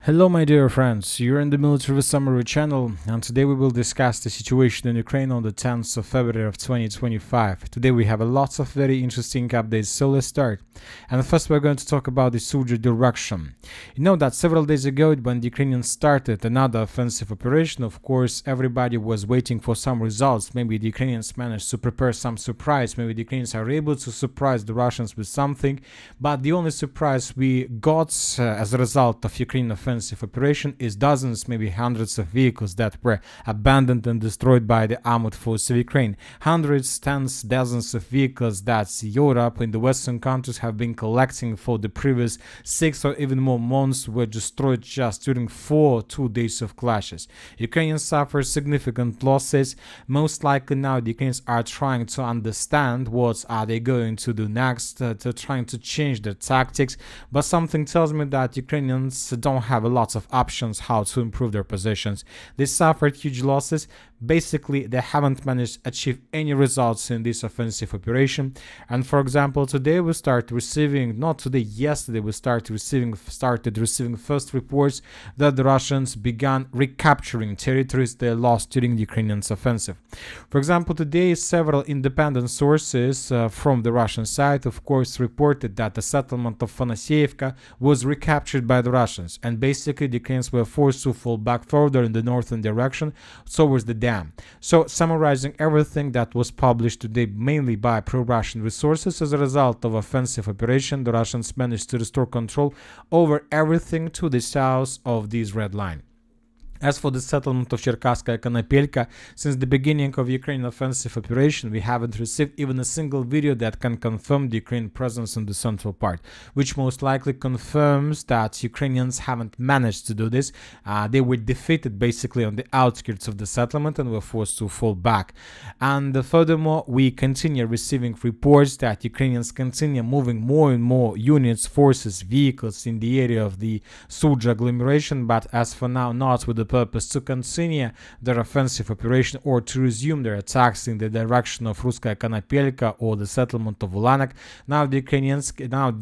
Hello my dear friends, you're in the Military Summary channel, and today we will discuss the situation in Ukraine on the 10th of February of 2025. Today we have a lots of very interesting updates, so let's start. And first we're going to talk about the Sudzha direction. You know that several days ago when the Ukrainians started another offensive operation, of course everybody was waiting for some results. Maybe the Ukrainians managed to prepare some surprise, maybe the Ukrainians are able to surprise the Russians with something, but the only surprise we got as a result of Ukrainian offensive operation is dozens, maybe hundreds of vehicles that were abandoned and destroyed by the armored forces of Ukraine. Hundreds, tens, dozens of vehicles that Europe and the Western countries have been collecting for the previous 6 or even more months were destroyed just during 2 days of clashes. Ukrainians suffer significant losses. Most likely now the Ukrainians are trying to understand what are they going to do next, to trying to change their tactics, but something tells me that Ukrainians don't have a lot of options how to improve their positions. They suffered huge losses. Basically, they haven't managed to achieve any results in this offensive operation. And for example, today we start receiving, not today, yesterday we started receiving first reports that the Russians began recapturing territories they lost during the Ukrainian offensive. For example, today several independent sources from the Russian side, of course, reported that the settlement of Andreevka was recaptured by the Russians, and basically the Ukrainians were forced to fall back further in the northern direction towards the dam. So summarizing everything that was published today mainly by pro-Russian resources, as a result of offensive operation, the Russians managed to restore control over everything to the south of this red line. As for the settlement of Cherkasskaya Konopelka, since the beginning of Ukraine offensive operation, we haven't received even a single video that can confirm the Ukraine presence in the central part, which most likely confirms that Ukrainians haven't managed to do this. They were defeated basically on the outskirts of the settlement and were forced to fall back. And furthermore, we continue receiving reports that Ukrainians continue moving more and more units, forces, vehicles in the area of the Sudzha agglomeration, but as for now, not with the purpose to continue their offensive operation or to resume their attacks in the direction of Ruskaya Konopelka or the settlement of Ulanek. Now the Ukrainians,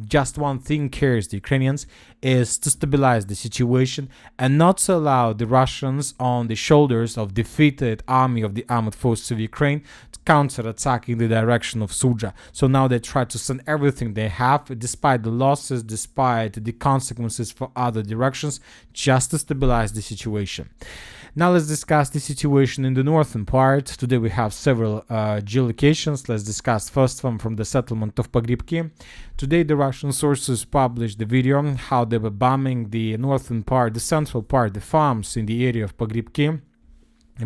just one thing cares the Ukrainians, is to stabilize the situation and not to allow the Russians on the shoulders of defeated army of the armed forces of Ukraine to counter-attack in the direction of Sudzha. So now they try to send everything they have, despite the losses, despite the consequences for other directions, just to stabilize the situation. Now let's discuss the situation in the northern part. Today we have several geolocations. Let's discuss first one from the settlement of Pokrovsk. Today the Russian sources published the video how they were bombing the northern part, the central part, the farms in the area of Pokrovsk.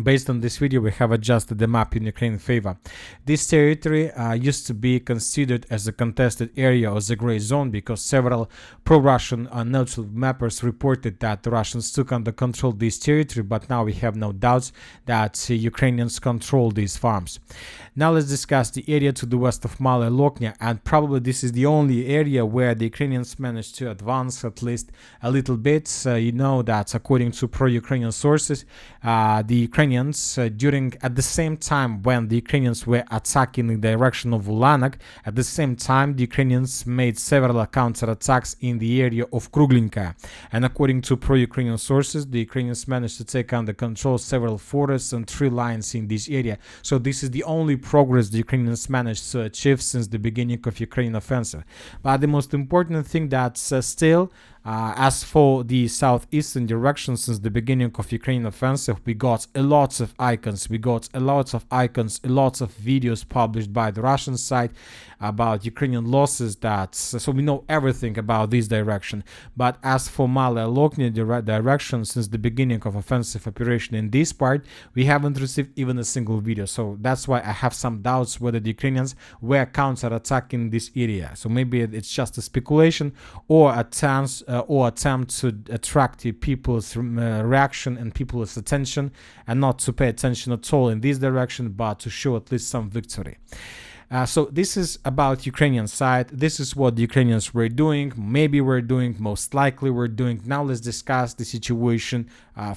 Based on this video, we have adjusted the map in Ukraine's favor. This territory used to be considered as a contested area or the gray zone because several pro-Russian neutral mappers reported that the Russians took under control this territory, but now we have no doubts that Ukrainians control these farms. Now let's discuss the area to the west of Malaya Loknya, and probably this is the only area where the Ukrainians managed to advance at least a little bit. You know that according to pro-Ukrainian sources, the Ukrainians at the same time when the Ukrainians were attacking in the direction of Ulanek, at the same time the Ukrainians made several counterattacks in the area of Kruglinka. And according to pro-Ukrainian sources, the Ukrainians managed to take under control several forests and tree lines in this area. So this is the only progress the Ukrainians managed to achieve since the beginning of Ukraine offensive. But the most important thing that still, as for the southeastern direction, since the beginning of Ukraine offensive, we got a lot of icons, a lot of videos published by the Russian side about Ukrainian losses. So we know everything about this direction. But as for Malaya Loknya direction, since the beginning of offensive operation in this part, we haven't received even a single video. So that's why I have some doubts whether the Ukrainians were counter-attacking this area. So maybe it's just a speculation or attempt to attract the people's reaction and people's attention, and not to pay attention at all in this direction, but to show at least some victory. So this is about Ukrainian side. This is what the Ukrainians were doing, maybe were doing, most likely were doing. Now let's discuss the situation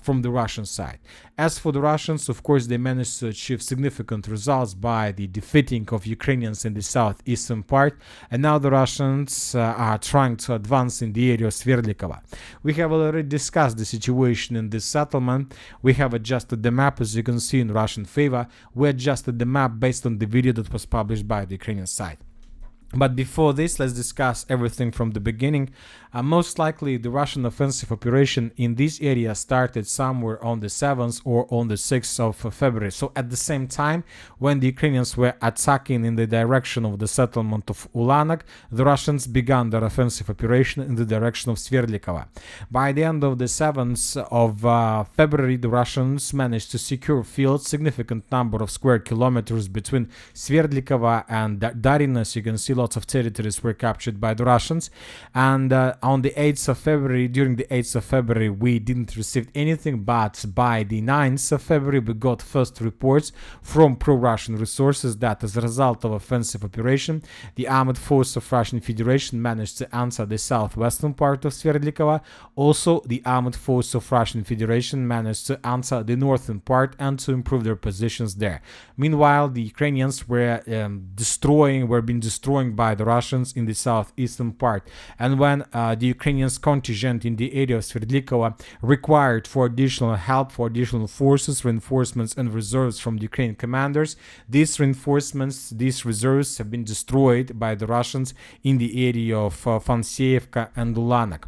from the Russian side. As for the Russians, of course, they managed to achieve significant results by the defeating of Ukrainians in the southeastern part, and now the Russians are trying to advance in the area of Sverdlikovo. We have already discussed the situation in this settlement. We have adjusted the map, as you can see, in Russian favor. We adjusted the map based on the video that was published by the Ukrainian side. But before this, let's discuss everything from the beginning. Most likely, the Russian offensive operation in this area started somewhere on the 7th or on the 6th of February. So at the same time, when the Ukrainians were attacking in the direction of the settlement of Ulanak, the Russians began their offensive operation in the direction of Sverdlikovo. By the end of the 7th of February, the Russians managed to secure fields, significant number of square kilometers between Sverdlikovo and Darina. As you can see, lots of territories were captured by the Russians. And on the 8th of February, during the 8th of February, we didn't receive anything, but by the 9th of February, we got first reports from pro-Russian resources that as a result of offensive operation, the armed force of Russian Federation managed to answer the southwestern part of Sverdlikovo. Also, the armed force of Russian Federation managed to answer the northern part and to improve their positions there. Meanwhile, the Ukrainians were being destroyed by the Russians in the southeastern part. And when the Ukrainians contingent in the area of Sverdlikovo required for additional help, for additional forces, reinforcements and reserves from the Ukrainian commanders, these reinforcements, these reserves have been destroyed by the Russians in the area of Andreevka and Ulanak.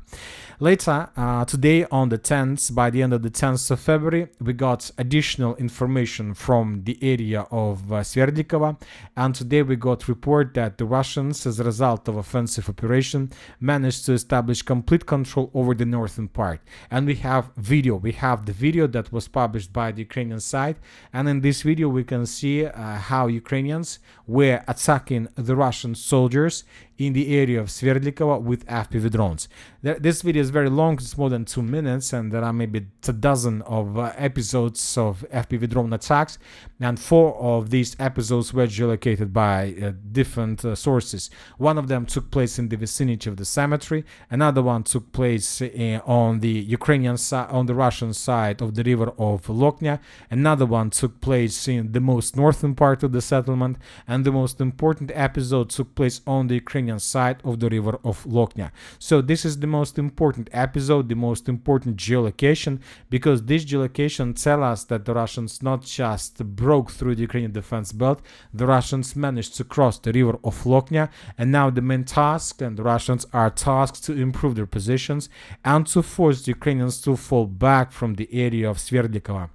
Later, today on the 10th, by the end of the 10th of February, we got additional information from the area of Sverdlikovo, and today we got report that the Russians, as a result of offensive operation, managed to establish complete control over the northern part. And we have the video that was published by the Ukrainian side, and in this video we can see how Ukrainians were attacking the Russian soldiers in the area of Sverdlikovo with FPV drones. This video is very long, it's more than 2 minutes, and there are maybe a dozen of episodes of FPV drone attacks, and 4 of these episodes were geolocated by different sources. One of them took place in the vicinity of the cemetery, another one took place on the Ukrainian side, on the Russian side of the river of Loknya, another one took place in the most northern part of the settlement, and the most important episode took place on the Ukrainian side of the river of Loknya. So this is the most important episode, the most important geolocation, because this geolocation tells us that the Russians not just broke through the Ukrainian defense belt, the Russians managed to cross the river of Loknya, and now the main task, and the Russians are tasked to improve their positions and to force the Ukrainians to fall back from the area of Sverdlikovo.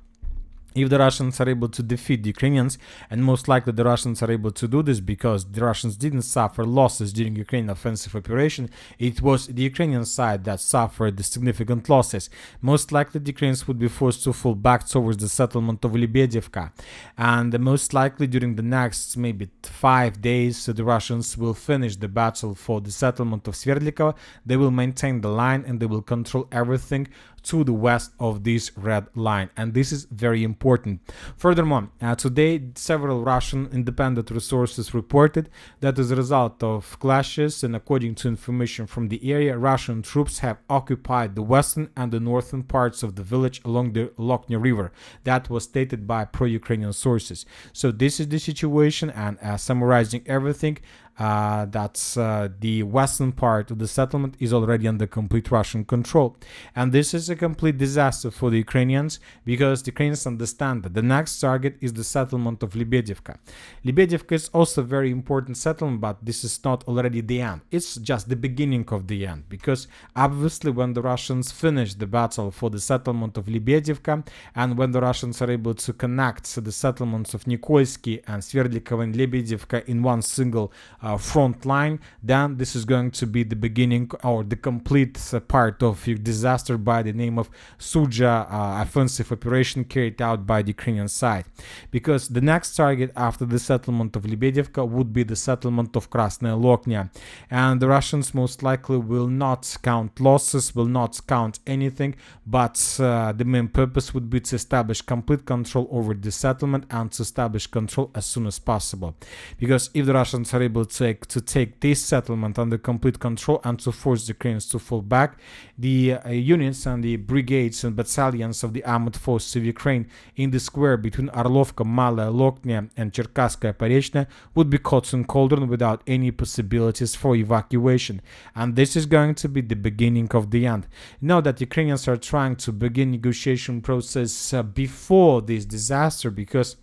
If the Russians are able to defeat the Ukrainians, and most likely the Russians are able to do this because the Russians didn't suffer losses during Ukraine offensive operation, it was the Ukrainian side that suffered the significant losses. Most likely the Ukrainians would be forced to fall back towards the settlement of Lebedevka, and most likely during the next maybe 5 days the Russians will finish the battle for the settlement of Sverdlikovo. They will maintain the line and they will control everything to the west of this red line, and this is very important. Furthermore, today several Russian independent resources reported that as a result of clashes and according to information from the area, Russian troops have occupied the western and the northern parts of the village along the Loknya river. That was stated by pro-Ukrainian sources. So this is the situation, and summarizing everything, that's the western part of the settlement is already under complete Russian control, and this is a complete disaster for the Ukrainians, because the Ukrainians understand that the next target is the settlement of Lebedevka. Lebedevka is also a very important settlement, but this is not already the end, it's just the beginning of the end, because obviously when the Russians finish the battle for the settlement of Lebedevka, and when the Russians are able to connect the settlements of Nikolsky and Sverdlikovo and Lebedevka in one single front line, then this is going to be the beginning or the complete part of a disaster by the name of Sudzha offensive operation carried out by the Ukrainian side. Because the next target after the settlement of Lebedevka would be the settlement of Krasnaya Loknya. And the Russians most likely will not count losses, will not count anything, but the main purpose would be to establish complete control over the settlement and to establish control as soon as possible. Because if the Russians are able to take this settlement under complete control and to force the Ukrainians to fall back, the units and the brigades and battalions of the armed forces of Ukraine in the square between Orlovka, Malaya, Loknya and Cherkasskaya Porечная would be caught in cauldron without any possibilities for evacuation. And this is going to be the beginning of the end. Now that Ukrainians are trying to begin negotiation process before this disaster, because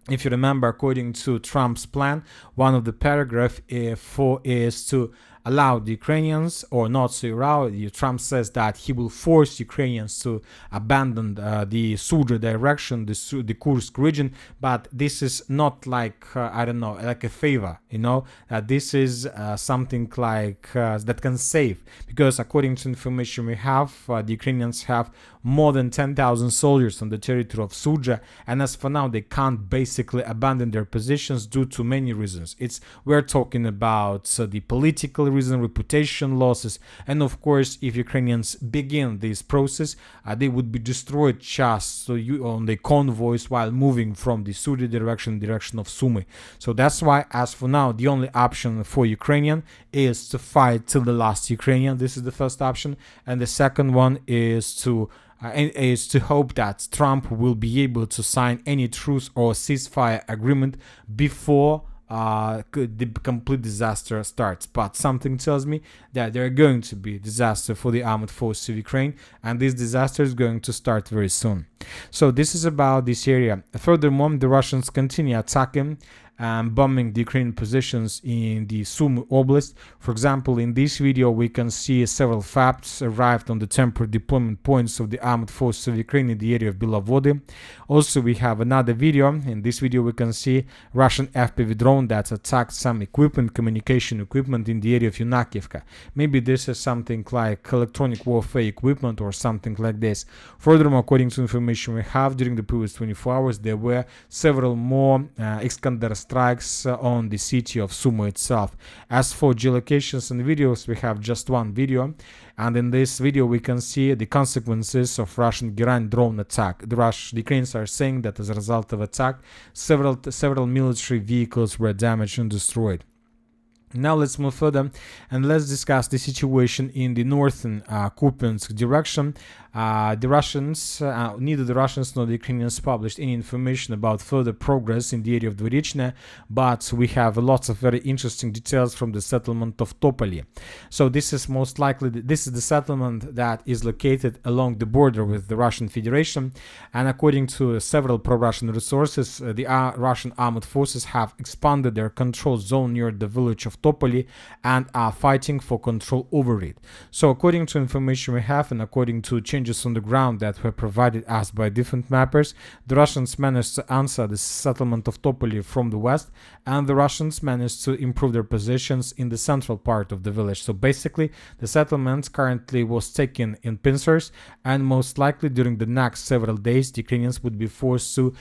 if you remember, according to Trump's plan, one of the paragraphs is to allow the Ukrainians, or not to allow, Trump says that he will force Ukrainians to abandon the Sudzha direction, the Kursk region, but this is not like, I don't know, like a favor, this is something like that can save, because according to information we have, the Ukrainians have more than 10,000 soldiers on the territory of Sudzha, and as for now they can't basically abandon their positions due to many reasons. We're talking about the political reason, reputation losses, and of course if Ukrainians begin this process, they would be destroyed just on the convoys while moving from the Sudzha direction of Sumy. So that's why, as for now, the only option for Ukrainian is to fight till the last Ukrainian. This is the first option, and the second one is to hope that Trump will be able to sign any truce or ceasefire agreement before the complete disaster starts. But something tells me that there are going to be disaster for the armed forces of Ukraine, and this disaster is going to start very soon. So this is about this area. Furthermore, the Russians continue attacking and bombing the Ukrainian positions in the Sumy Oblast. For example, in this video we can see several FAPs arrived on the temporary deployment points of the armed forces of Ukraine in the area of Belovody. Also, we have another video. In this video we can see Russian FPV drone that attacked some equipment, communication equipment in the area of Yunakivka. Maybe this is something like electronic warfare equipment or something like this. Furthermore, according to information we have, during the previous 24 hours there were several more Iskander strikes on the city of Sumy itself. As for geolocations and videos, we have just one video, and in this video we can see the consequences of Russian Geran drone attack. The Ukrainians are saying that as a result of attack, several military vehicles were damaged and destroyed. Now let's move further and let's discuss the situation in the northern Kupiansk direction. The Russians, neither the Russians nor the Ukrainians published any information about further progress in the area of Dvorichne, but we have lots of very interesting details from the settlement of Topoli. So this is most likely, this is the settlement that is located along the border with the Russian Federation, and according to several pro-Russian resources, the Russian armed forces have expanded their control zone near the village of Topoli and are fighting for control over it. So according to information we have and according to changes on the ground that were provided us by different mappers, the Russians managed to answer the settlement of Topoli from the west, and the Russians managed to improve their positions in the central part of the village. So basically the settlement currently was taken in pincers, and most likely during the next several days the Ukrainians would be forced to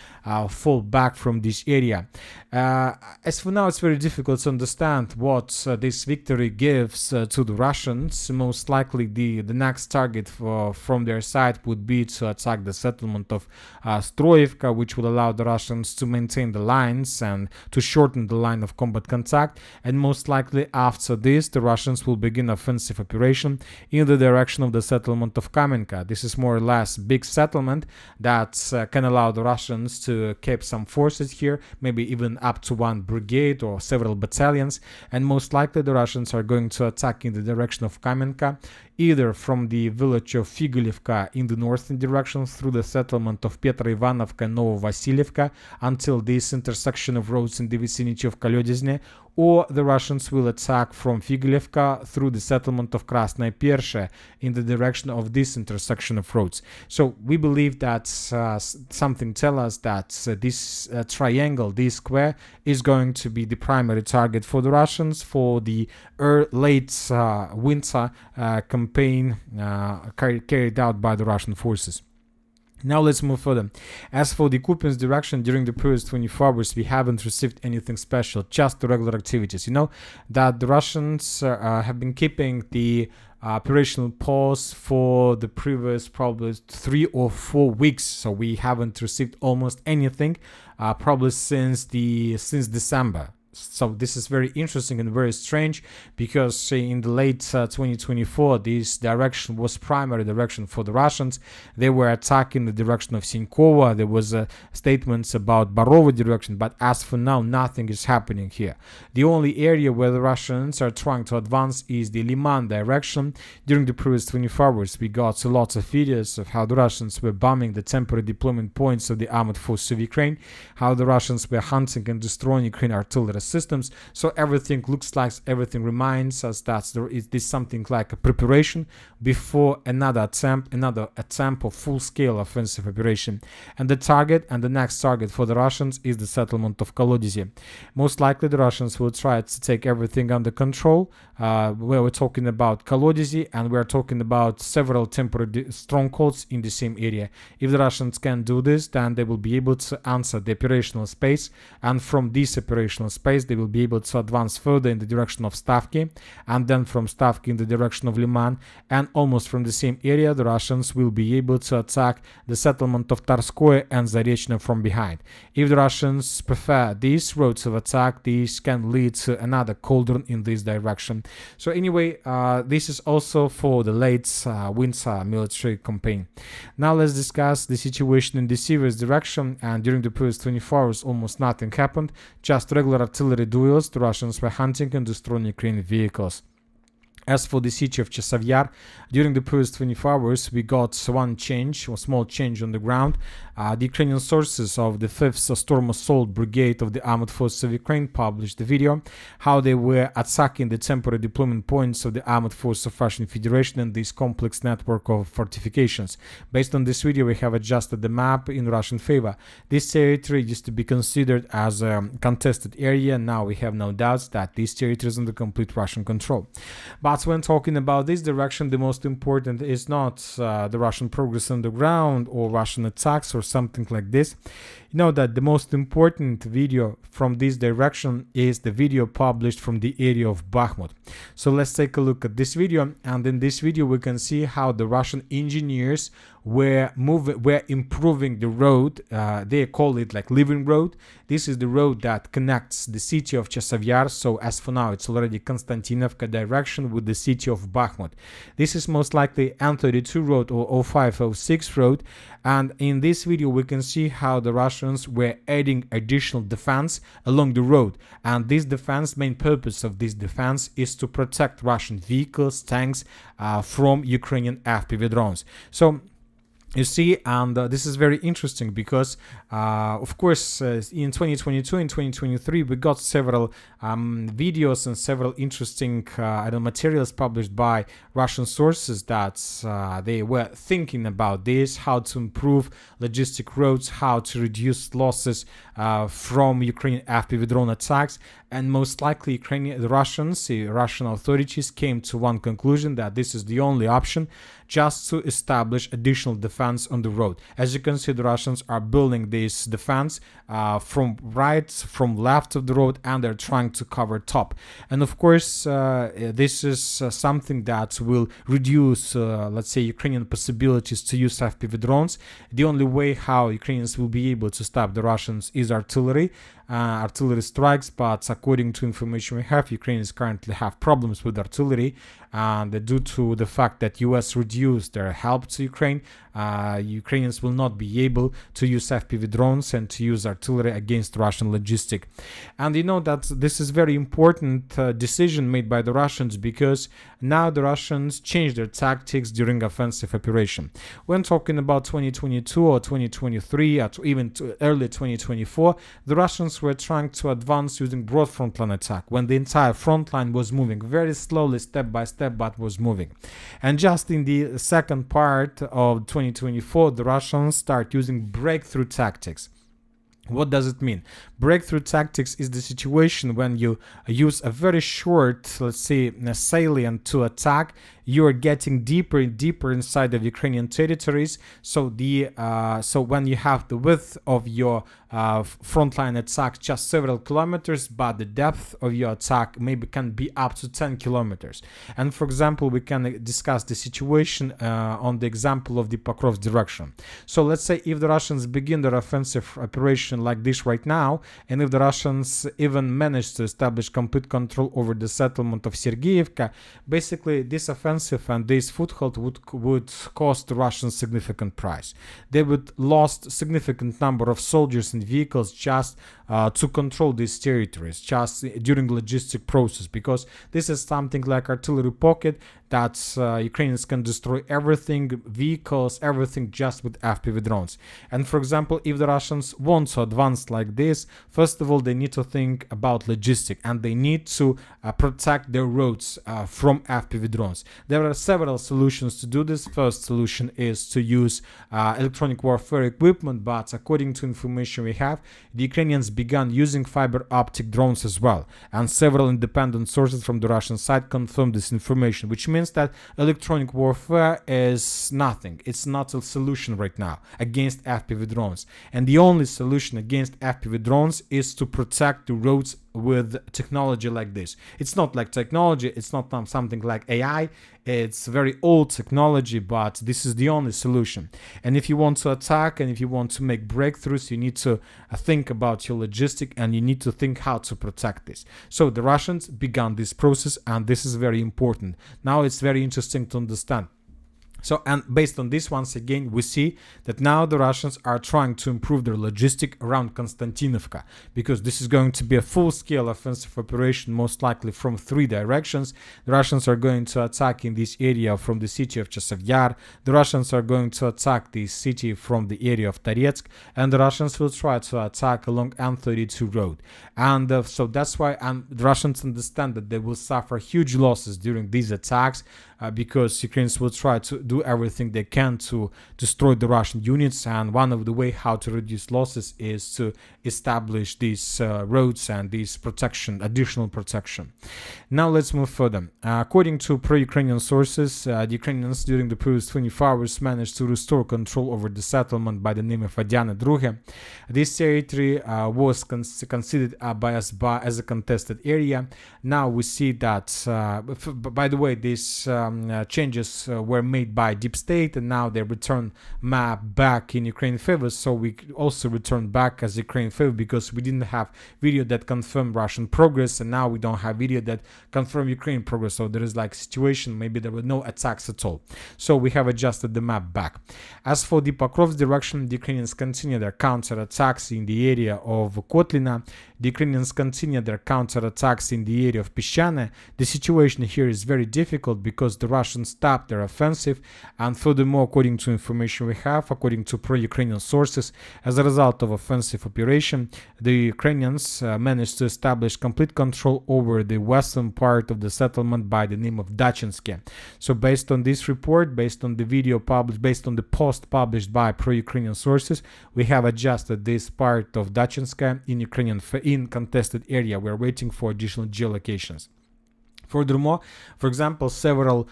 fall back from this area. As for now, it's very difficult to understand what this victory gives to the Russians. Most likely the next target from their side would be to attack the settlement of Andreevka, which would allow the Russians to maintain the lines and to shorten the line of combat contact. And most likely after this, the Russians will begin offensive operation in the direction of the settlement of Kamenka. This is more or less big settlement that can allow the Russians to keep some forces here, maybe even up to one brigade or several battalions. And most likely the Russians are going to attack in the direction of Kamenka either from the village of Figulivka in the northern direction through the settlement of Petroivanovka and Novovasilievka until this intersection of roads in the vicinity of Kolodezne, or the Russians will attack from Figulivka through the settlement of Krasnaya Persha in the direction of this intersection of roads. So we believe that something tells us that this triangle, this square, is going to be the primary target for the Russians for the late winter campaign carried out by the Russian forces. Now let's move further. As for the Kupiansk direction, during the previous 24 hours, we haven't received anything special, just the regular activities. You know that the Russians have been keeping the operational pause for the previous probably 3 or 4 weeks, so we haven't received almost anything probably since December. So this is very interesting and very strange, because in the late 2024 this direction was primary direction for the Russians. They were attacking the direction of Sinkovo. There was statements about Barovo direction, but as for now nothing is happening here. The only area where the Russians are trying to advance is the Lyman direction. During the previous 24 hours we got lots of videos of how the Russians were bombing the temporary deployment points of the armored forces of Ukraine, how the Russians were hunting and destroying Ukrainian artillery systems. So everything looks like, everything reminds us that there is this something like a preparation before another attempt of full-scale offensive operation. And the target, and the next target for the Russians, is the settlement of Kolodezne. Most likely the Russians will try to take everything under control. Where we're talking about Kolodezne, and we're talking about several temporary strongholds in the same area. If the Russians can do this, then they will be able to answer the operational space, and from this operational space they will be able to advance further in the direction of Stavki, and then from Stavki in the direction of Lyman, and almost from the same area the Russians will be able to attack the settlement of Tarskoye and Zarechno from behind. If the Russians prefer these roads of attack, these can lead to another cauldron in this direction. So anyway, this is also for the late winter military campaign. Now let's discuss the situation in the serious direction. And during the previous 24 hours almost nothing happened, just regular artillery duels. The Russians were hunting and destroying Ukrainian vehicles. As for the city of Chasiv Yar, during the previous 24 hours, we got one small change on the ground. The Ukrainian sources of the 5th Storm Assault Brigade of the Armored Forces of Ukraine published the video, how they were attacking the temporary deployment points of the Armored Forces of Russian Federation and this complex network of fortifications. Based on this video, we have adjusted the map in Russian favor. This territory used to be considered as a contested area. Now we have no doubts that this territory is under complete Russian control. But when talking about this direction, the most important is not the Russian progress on the ground or Russian attacks or something like this. You know that the most important video from this direction is the video published from the area of Bakhmut. So let's take a look at this video, and in this video we can see how the Russian engineers were improving the road. They call it like living road. This is the road that connects the city of Chasiv Yar, so as for now it's already Konstantinovka direction, with the city of Bakhmut. This is most likely N32 road or 0506 road, and in this video we can see how the Russians were adding additional defense along the road, and this defense, main purpose of this defense is to protect Russian vehicles, tanks from Ukrainian FPV drones. So you see, and this is very interesting because, of course, in 2022 and 2023, we got several videos and several interesting materials published by Russian sources that they were thinking about this, how to improve logistic roads, how to reduce losses from Ukrainian FPV drone attacks. And most likely the Russian authorities came to one conclusion, that this is the only option, just to establish additional defense on the road. As you can see, the Russians are building this defense from right, from left of the road, and they're trying to cover top. And of course, this is something that will reduce, let's say, Ukrainian possibilities to use FPV drones. The only way how Ukrainians will be able to stop the Russians is artillery strikes, but according to information we have, Ukrainians currently have problems with artillery. and due to the fact that US reduced their help to Ukraine, Ukrainians will not be able to use FPV drones and to use artillery against Russian logistic. And you know that this is very important decision made by the Russians, because now the Russians changed their tactics during offensive operation. When talking about 2022 or 2023 or even early 2024, the Russians were trying to advance using broad frontline attack when the entire front line was moving very slowly, step by step, but was moving. And just in the second part of 2024, the Russians start using breakthrough tactics. What does it mean? Breakthrough tactics is the situation when you use a very short, let's say, salient to attack. You are getting deeper and deeper inside of Ukrainian territories. So when you have the width of your frontline attack just several kilometers, but the depth of your attack maybe can be up to 10 kilometers. And for example, we can discuss the situation on the example of the Pokrovsk direction. So let's say if the Russians begin their offensive operation like this right now, and if the Russians even manage to establish complete control over the settlement of Sergeyevka, basically this offensive and this foothold would cost the Russians significant price. They would lost significant number of soldiers and vehicles just to control these territories, just during logistic process, because this is something like artillery pocket that Ukrainians can destroy everything, vehicles, everything just with FPV drones. And for example, if the Russians want to advance like this, first of all, they need to think about logistic, and they need to protect their roads from FPV drones. There are several solutions to do this. First solution is to use electronic warfare equipment, but according to information we have, the Ukrainians began using fiber optic drones as well, and several independent sources from the Russian side confirm this information, which means that electronic warfare is nothing. It's not a solution right now against FPV drones, and the only solution against FPV drones is to protect the roads with technology like this. It's not like technology, it's not something like AI, it's very old technology, but this is the only solution. And if you want to attack and if you want to make breakthroughs, you need to think about your logistic, and you need to think how to protect this. So the Russians began this process, and this is very important. Now it's very interesting to understand. So, and based on this, once again, we see that now the Russians are trying to improve their logistic around Konstantinovka, because this is going to be a full-scale offensive operation, most likely from 3 directions. The Russians are going to attack in this area from the city of Chasiv Yar. The Russians are going to attack this city from the area of Toretsk, and the Russians will try to attack along N32 road. And so that's why the Russians understand that they will suffer huge losses during these attacks, because Ukrainians will try to do everything they can to destroy the Russian units, and one of the way how to reduce losses is to establish these roads and these protection, additional protection. Now let's move further. According to pro-Ukrainian sources, the Ukrainians during the previous 24 hours managed to restore control over the settlement by the name of Adiane Druge. This territory was considered by us as a contested area. Now we see that, by the way, these changes were made by Deep State, and now they return map back in Ukraine favor. So we also return back as Ukraine favor, because we didn't have video that confirmed Russian progress, and now we don't have video that confirm Ukraine progress. So there is like situation, maybe there were no attacks at all. So we have adjusted the map back. As for the Pokrovsk direction, the Ukrainians continue their counter-attacks in the area of Kotlina. The Ukrainians continue their counter-attacks in the area of Pishane. The situation here is very difficult because the Russians stopped their offensive, and furthermore, according to information we have, according to pro-Ukrainian sources, as a result of offensive operation, the Ukrainians managed to establish complete control over the western part of the settlement by the name of Dachinske. So based on this report, based on the video published, based on the post published by pro-Ukrainian sources, we have adjusted this part of Dachinske in Ukrainian in contested area. We're waiting for additional geolocations. Furthermore, for example, several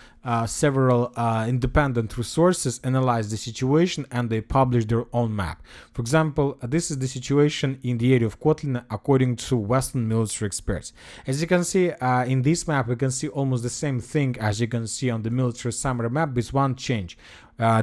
independent resources analyzed the situation and they published their own map. For example, this is the situation in the area of Kotlina according to Western military experts. As you can see in this map, we can see almost the same thing as you can see on the military summary map with one change.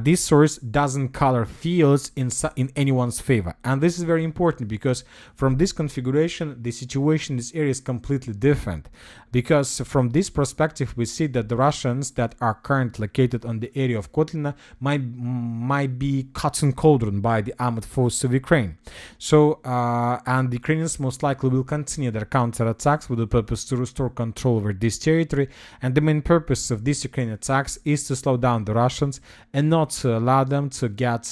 This source doesn't color fields in anyone's favor, and this is very important because from this configuration the situation in this area is completely different, because from this perspective we see that the Russians that are currently located on the area of Kotlina might be cut and cauldron by the armored forces of Ukraine. So and the Ukrainians most likely will continue their counterattacks with the purpose to restore control over this territory, and the main purpose of these Ukrainian attacks is to slow down the Russians and not to allow them to get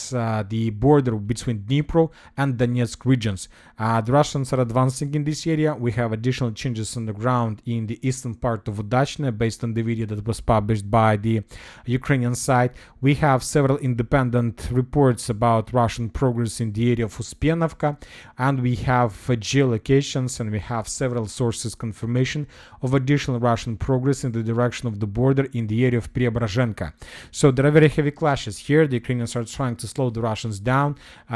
the border between Dnipro and Donetsk regions. The Russians are advancing in this area. We have additional changes on the ground in the eastern part of Udachne based on the video that was published by the Ukrainian side. We have several independent reports about Russian progress in the area of Uspienovka, and we have geolocations, and we have several sources confirmation of additional Russian progress in the direction of the border in the area of Preobrazhenka. So there are very heavy clashes here. The Ukrainians are trying to slow the Russians down.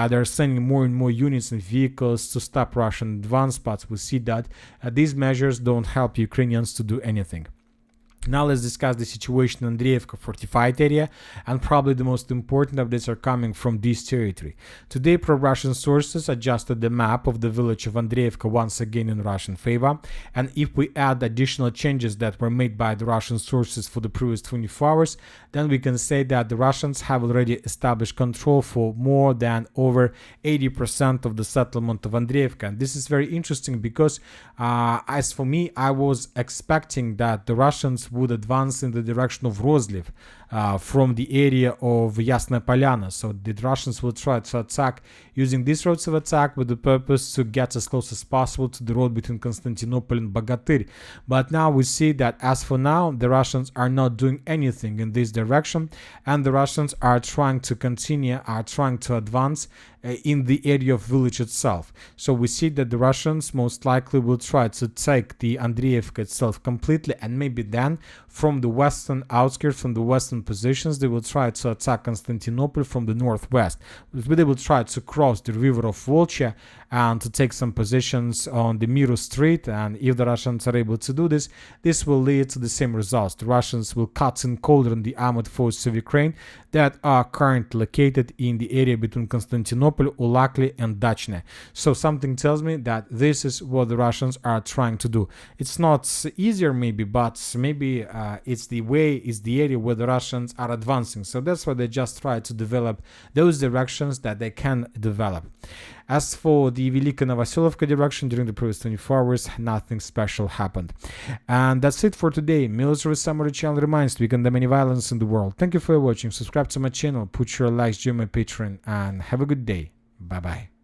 They're sending more and more units and vehicles to stop Russian advance, but we see that these measures don't help Ukrainians to do anything. Now let's discuss the situation in Andreevka fortified area, and probably the most important updates are coming from this territory. Today pro-Russian sources adjusted the map of the village of Andreevka once again in Russian favor, and if we add additional changes that were made by the Russian sources for the previous 24 hours, then we can say that the Russians have already established control for more than over 80% of the settlement of Andreevka. And this is very interesting because as for me, I was expecting that the Russians would advance in the direction of Rozliv from the area of Yasna Polyana. So the Russians will try to attack using these roads of attack with the purpose to get as close as possible to the road between Constantinople and Bogatyr. But now we see that as for now, the Russians are not doing anything in this direction, and the Russians are trying to advance in the area of village itself. So we see that the Russians most likely will try to take the Andreevka itself completely, and maybe then from the western outskirts, from the western positions, they will try to attack Constantinople from the northwest. They will try to cross the river of Volcha and to take some positions on the Miru Street, and if the Russians are able to do this, this will lead to the same results. The Russians will cut and cauldron the armored forces of Ukraine that are currently located in the area between Constantinople, Ulakli and Dachne. So something tells me that this is what the Russians are trying to do. It's not easier maybe, but maybe it's the area where the Russians are advancing. So that's why they just try to develop those directions that they can develop. As for the Velika Novoselovka direction, during the previous 24 hours, nothing special happened. And that's it for today. Military Summary channel reminds to we condemn any violence in the world. Thank you for watching. Subscribe to my channel, put your likes, join my Patreon, and have a good day. Bye-bye.